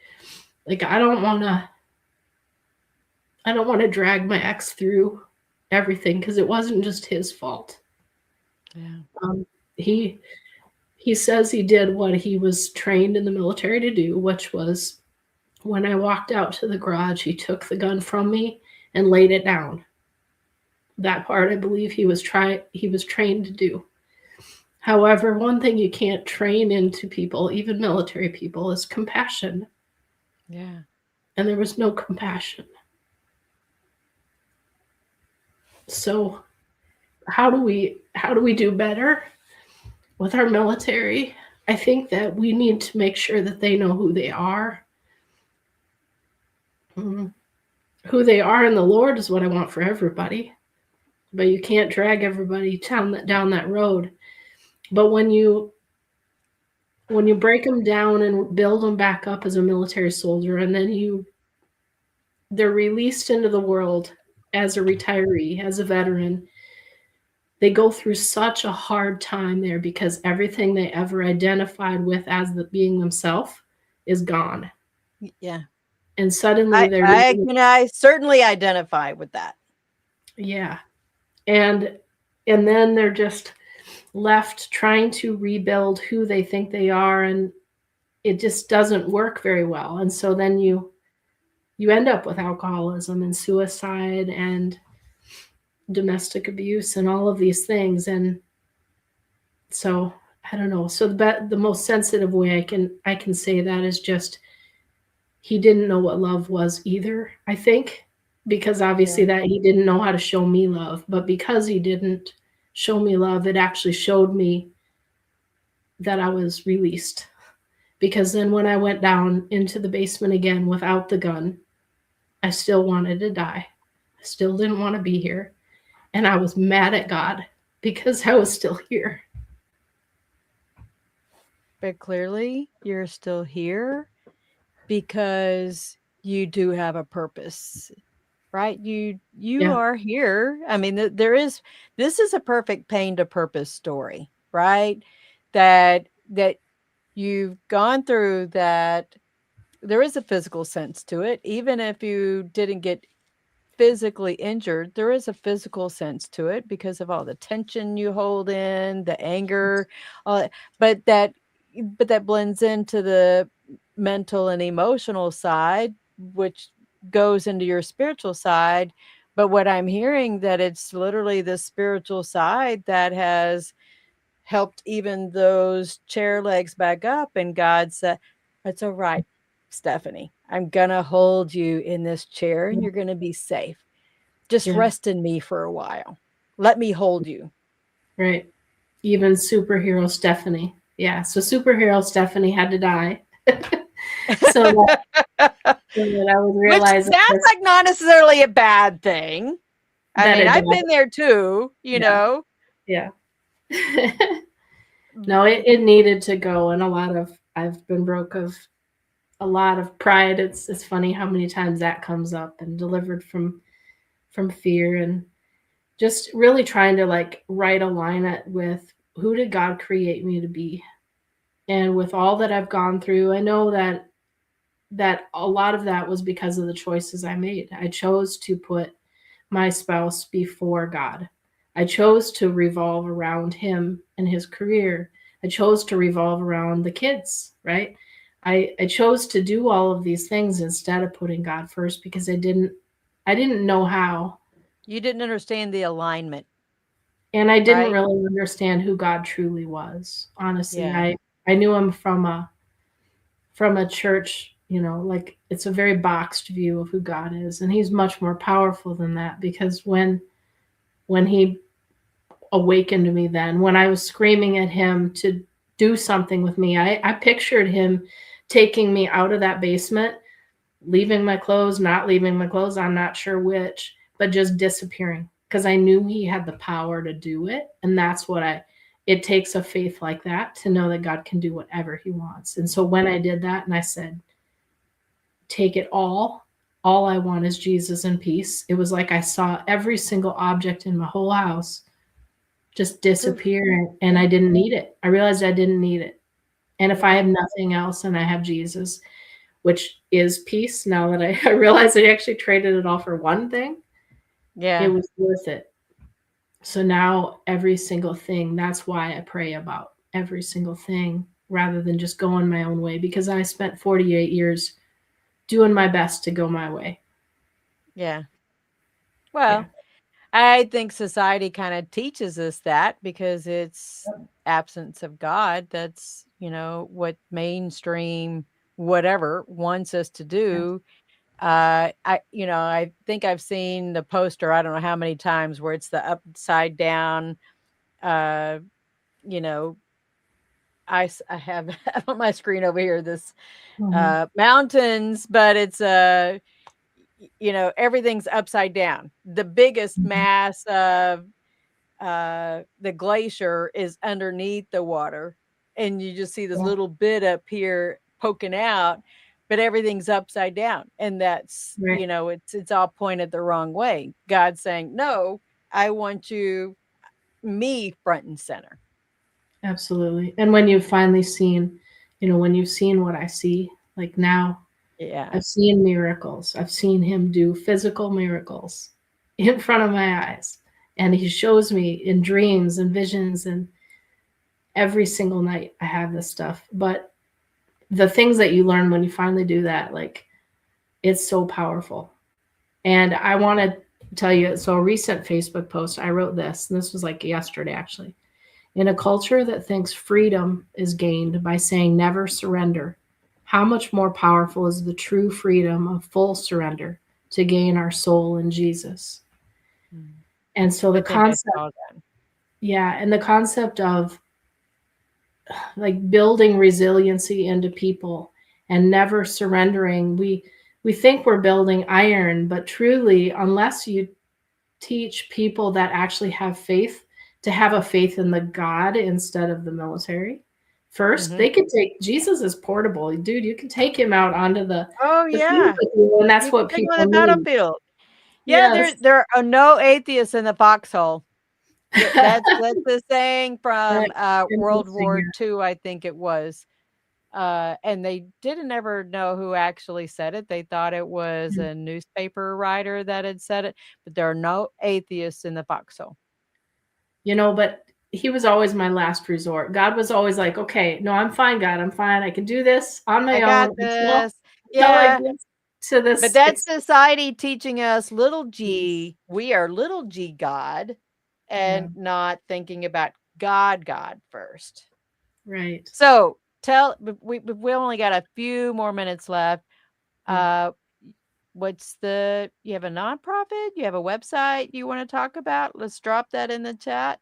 I don't want to drag my ex through everything because it wasn't just his fault. Yeah. He says he did what he was trained in the military to do, which was when I walked out to the garage, he took the gun from me and laid it down. That part, I believe he was trained to do. However, one thing you can't train into people, even military people, is compassion. Yeah. And there was no compassion. So how do we do better with our military? I think that we need to make sure that they know who they are. Who they are in the Lord is what I want for everybody. But you can't drag everybody down that road. But when you break them down and build them back up as a military soldier, and then you they're released into the world as a retiree, as a veteran, they go through such a hard time there because everything they ever identified with as being themselves is gone. Yeah. And suddenly they're I certainly identify with that. yeah. And then they're just left trying to rebuild who they think they are, and it just doesn't work very well. And so then you end up with alcoholism and suicide and domestic abuse and all of these things. And so I don't know. So the most sensitive way I can say that is just he didn't know what love was either, I think, because obviously that he didn't know how to show me love, but because he didn't show me love, it actually showed me that I was released. Because then when I went down into the basement again without the gun, I still wanted to die. I still didn't want to be here. And I was mad at God because I was still here. But clearly you're still here because you do have a purpose, right? You are here. I mean, this is a perfect pain to purpose story, right? That you've gone through that. There is a physical sense to it. Even if you didn't get physically injured, there is a physical sense to it because of all the tension you hold in, the anger, but that blends into the mental and emotional side, which goes into your spiritual side. But what I'm hearing, that it's literally the spiritual side that has helped even those chair legs back up, and God said, it's all right, Stephanie, I'm gonna hold you in this chair and you're gonna be safe. Just rest in me for a while. Let me hold you. Right. Even superhero Stephanie. Yeah. So superhero Stephanie had to die. so that I would realize which sounds like not necessarily a bad thing. I mean, I've been there too, you know. Yeah. No, it needed to go. And I've been broke of a lot of pride. It's funny how many times that comes up, and delivered from fear, and just really trying to like right align it with who did God create me to be. And with all that I've gone through, I know that a lot of that was because of the choices I made. I chose to put my spouse before God. I chose to revolve around him and his career. I chose to revolve around the kids, right? I chose to do all of these things instead of putting God first because I didn't know how. You didn't understand the alignment. And I didn't really understand who God truly was. Honestly, I knew him from a church, you know, like it's a very boxed view of who God is. And he's much more powerful than that, because when he awakened me, then when I was screaming at him to do something with me, I pictured him taking me out of that basement, leaving my clothes, not leaving my clothes, I'm not sure which, but just disappearing, because I knew he had the power to do it. And that's what it takes a faith like that to know that God can do whatever he wants. And so when I did that and I said, take it all I want is Jesus and peace, it was like I saw every single object in my whole house just disappear, and I didn't need it. I realized I didn't need it. And if I have nothing else and I have Jesus, which is peace, now that I realize I actually traded it all for one thing, it was worth it. So now every single thing, that's why I pray about every single thing rather than just going my own way, because I spent 48 years doing my best to go my way. Yeah. Well, I think society kind of teaches us that because it's absence of God. That's, you know, what mainstream whatever wants us to do. I think I've seen the poster, I don't know how many times, where it's the upside down, you know, I have on my screen over here this mountains, but it's you know, everything's upside down. The biggest mass of the glacier is underneath the water, and you just see this little bit up here poking out. but everything's upside down. And that's, Right. it's all pointed the wrong way. God's saying, no, I want me front and center. Absolutely. And when you've finally seen, when you've seen what I see, like now, Yeah. I've seen miracles. I've seen him do physical miracles in front of my eyes. And he shows me in dreams and visions, and every single night I have this stuff. But the things that you learn when you finally do that, like, it's so powerful. And I want to tell you, so a recent Facebook post, I wrote this, and this was like yesterday actually. In a culture that thinks freedom is gained by saying never surrender, how much more powerful is the true freedom of full surrender to gain our soul in Jesus? And so the concept, and the concept of like building resiliency into people and never surrendering. We think we're building iron, but truly, unless you teach people that actually have faith to have a faith in the God instead of the military first, they can take Jesus is portable, dude. You can take him out onto the field with you, and that's what people on the need. battlefield. Yeah, Yes. there are no atheists in the foxhole. That's the saying from World War II, I think it was. And they didn't ever know who actually said it. They thought it was a newspaper writer that had said it, but there are no atheists in the foxhole. But he was always my last resort. God was always like, okay, no, I'm fine, God. I'm fine. I can do this on my own. Got this. Yeah. To this. But that's society teaching us little g. We are little g God, and not thinking about God first. Right. So we only got a few more minutes left. You have a nonprofit? You have a website you want to talk about? Let's drop that in the chat.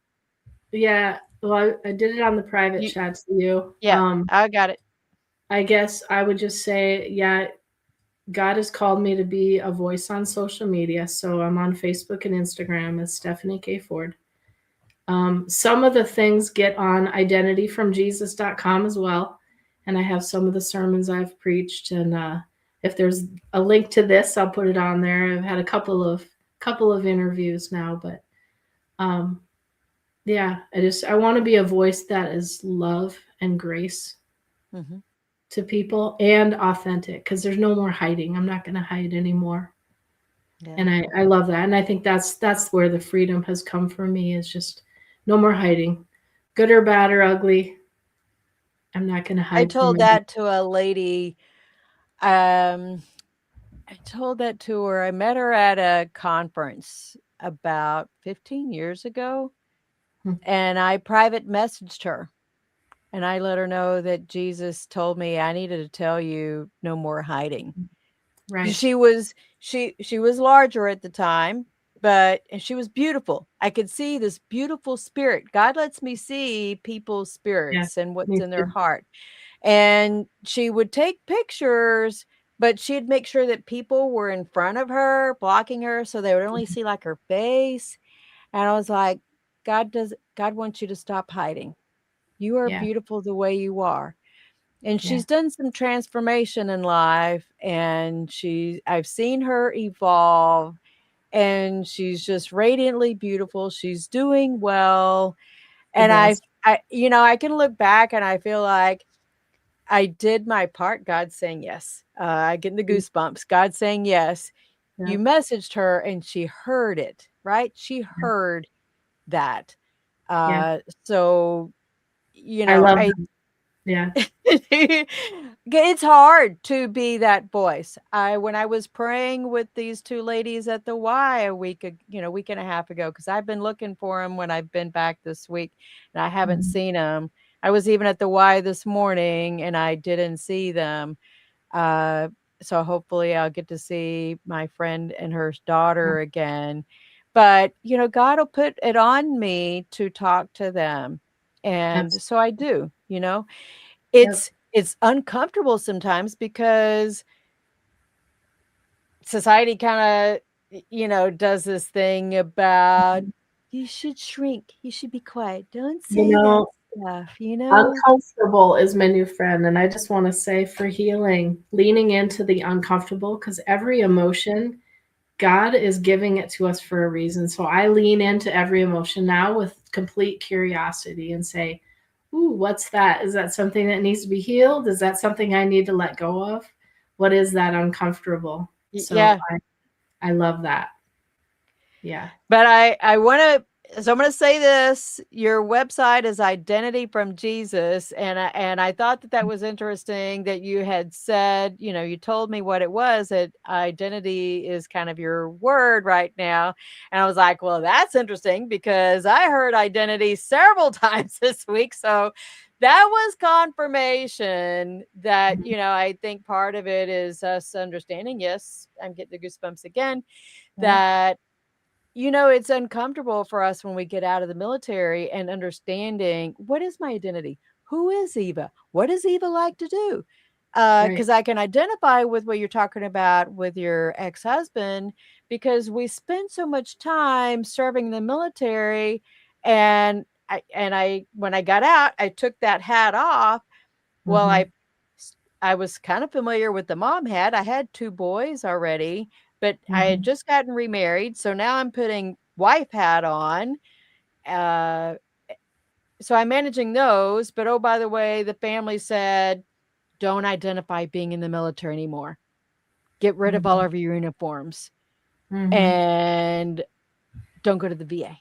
Yeah. Well, I did it on the private chat to you. Yeah, I got it. I guess I would just say, God has called me to be a voice on social media. So I'm on Facebook and Instagram as Stephanie K. Ford. Some of the things get on identityfromjesus.com as well. And I have some of the sermons I've preached. And if there's a link to this, I'll put it on there. I've had a couple of interviews now, but I want to be a voice that is love and grace to people and authentic, because there's no more hiding. I'm not going to hide anymore. Yeah. And I love that. And I think that's where the freedom has come for me, is just no more hiding, good or bad or ugly. I'm not going to hide. I told that to a lady. I told that to her. I met her at a conference about 15 years ago, and I private messaged her, and I let her know that Jesus told me I needed to tell you no more hiding. Right. She was larger at the time, but she was beautiful. I could see this beautiful spirit. God lets me see people's spirits and what's in their heart. And she would take pictures, but she'd make sure that people were in front of her, blocking her, so they would only see like her face. And I was like, God wants you to stop hiding. You are beautiful the way you are. And she's done some transformation in life, and I've seen her evolve, and she's just radiantly beautiful. She's doing well. And I can look back and I feel like I did my part. God's saying yes. I get the goosebumps. God's saying yes. Yeah. You messaged her and she heard it, right? She heard that. So, I love yeah. It's hard to be that voice. When I was praying with these two ladies at the Y a week and a half ago, because I've been looking for them when I've been back this week, and I haven't seen them. I was even at the Y this morning and I didn't see them. So hopefully I'll get to see my friend and her daughter again. But, God will put it on me to talk to them. And so I do, it's uncomfortable sometimes, because society kind of, does this thing about you should shrink. You should be quiet. Don't say that. stuff, you know? Uncomfortable is my new friend. And I just want to say for healing, leaning into the uncomfortable, because every emotion, God is giving it to us for a reason. So I lean into every emotion now with complete curiosity and say, ooh, what's that? Is that something that needs to be healed? Is that something I need to let go of? What is that uncomfortable? So Yeah. I love that. Yeah. But I want to, so I'm going to say this, your website is Identity from Jesus. And I thought that was interesting that you had said, you know, you told me what it was, that identity is kind of your word right now. And I was like, well, that's interesting because I heard identity several times this week. So that was confirmation that, you know, I think part of it is us understanding. Yes, I'm getting the goosebumps again, that you know, it's uncomfortable for us when we get out of the military and understanding what is my identity? Who is Eva? What does Eva like to do? Right. Because I can identify with what you're talking about with your ex-husband because we spend so much time serving the military. And when I got out, I took that hat off. Well, Mhm. I was kind of familiar with the mom hat. I had 2 boys already, but I had Mhm. just gotten remarried, so now I'm putting wife hat on. Uh, so I'm managing those, but oh, by the way, the family said, "Don't identify being in the military anymore. Get rid of all Mhm. of your uniforms Mhm. and don't go to the VA."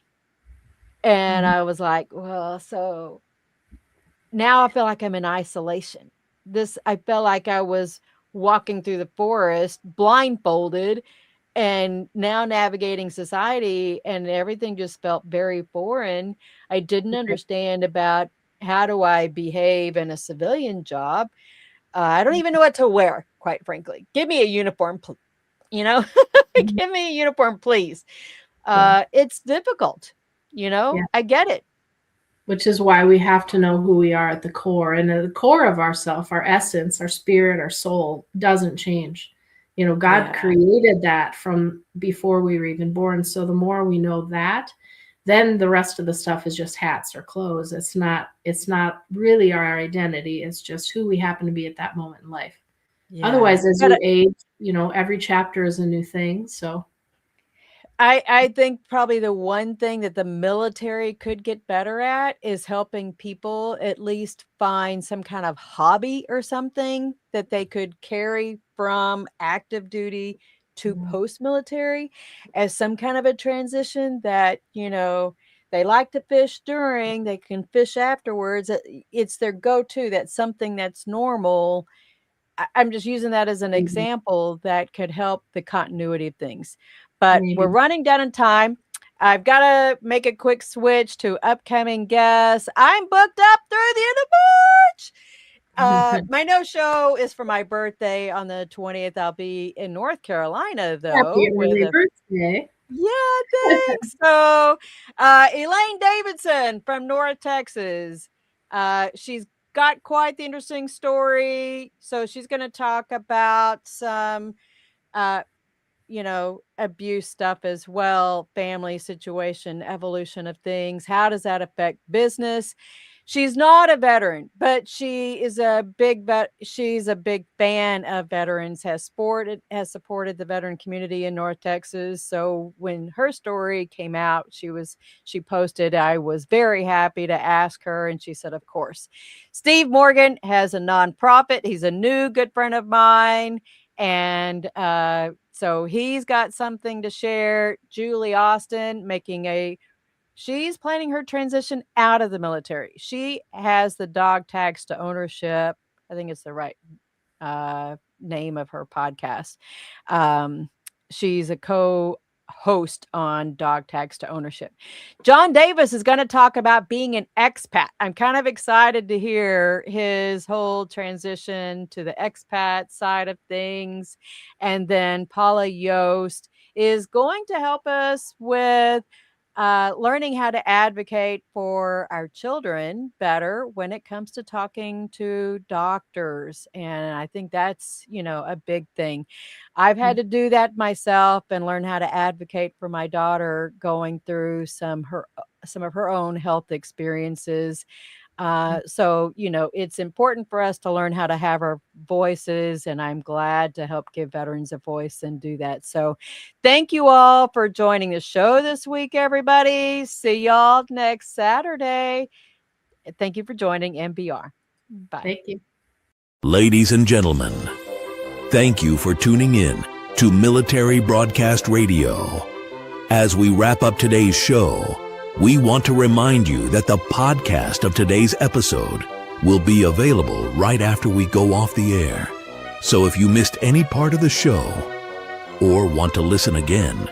And Mhm. I was like, "Well, so now I feel like I'm in isolation." I felt like I was walking through the forest blindfolded and now navigating society and everything just felt very foreign. I didn't Right. understand about how do I behave in a civilian job. I don't even know what to wear, quite frankly. Give me a uniform, you know, Mhm. give me a uniform, please. Yeah. It's difficult, you know, Yeah. I get it. Which is why we have to know who we are at the core. And at the core of ourself, our essence, our spirit, our soul doesn't change. You know, God Yeah. created that from before we were even born. So the more we know that, then the rest of the stuff is just hats or clothes. It's not really our identity. It's just who we happen to be at that moment in life. Yeah. Otherwise, as But you age, you know, every chapter is a new thing. So I think probably the one thing that the military could get better at is helping people at least find some kind of hobby or something that they could carry from active duty to mhm. post-military as some kind of a transition that, you know, they like to fish during, they can fish afterwards. It's their go-to. That's something that's normal. I'm just using that as an Maybe, example that could help the continuity of things. But we're maybe. running down in time. I've got to make a quick switch to upcoming guests. I'm booked up through the end of March. My no show is for my birthday on the 20th. I'll be in North Carolina Happy though with early a birthday. yeah, thanks. So, Elaine Davidson from North Texas. She's got quite the interesting story. So she's going to talk about some, uh, you know, abuse stuff as well, family situation, evolution of things. How does that affect business? She's not a veteran, but she's a big fan of veterans, has supported the veteran community in North Texas. So when her story came out, she posted, I was very happy to ask her. And she said, of course. Steve Morgan has a nonprofit. He's a new good friend of mine. And so he's got something to share. Julie Austin she's planning her transition out of the military. She has the dog tags to ownership. I think it's the right name of her podcast. Um, she's a co-host on Dog Tags to Ownership. John Davis is going to talk about being an expat. I'm kind of excited to hear his whole transition to the expat side of things. And then Paula Yost is going to help us with learning how to advocate for our children better when it comes to talking to doctors. And I think that's, you know, a big thing. I've had to do that myself and learn how to advocate for my daughter going through some of her own health experiences. So, it's important for us to learn how to have our voices, and I'm glad to help give veterans a voice and do that. So thank you all for joining the show this week, everybody. See y'all next Saturday. Thank you for joining MBR. Bye. Thank you. Ladies and gentlemen, thank you for tuning in to Military Broadcast Radio. As we wrap up today's show, we want to remind you that the podcast of today's episode will be available right after we go off the air. So if you missed any part of the show or want to listen again,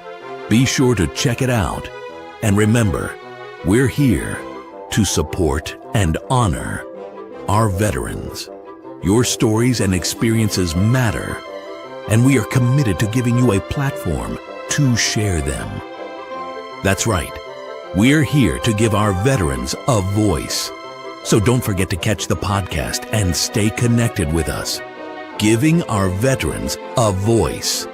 be sure to check it out. And remember, we're here to support and honor our veterans. Your stories and experiences matter, and we are committed to giving you a platform to share them. That's right. We're here to give our veterans a voice. So don't forget to catch the podcast and stay connected with us. Giving our veterans a voice.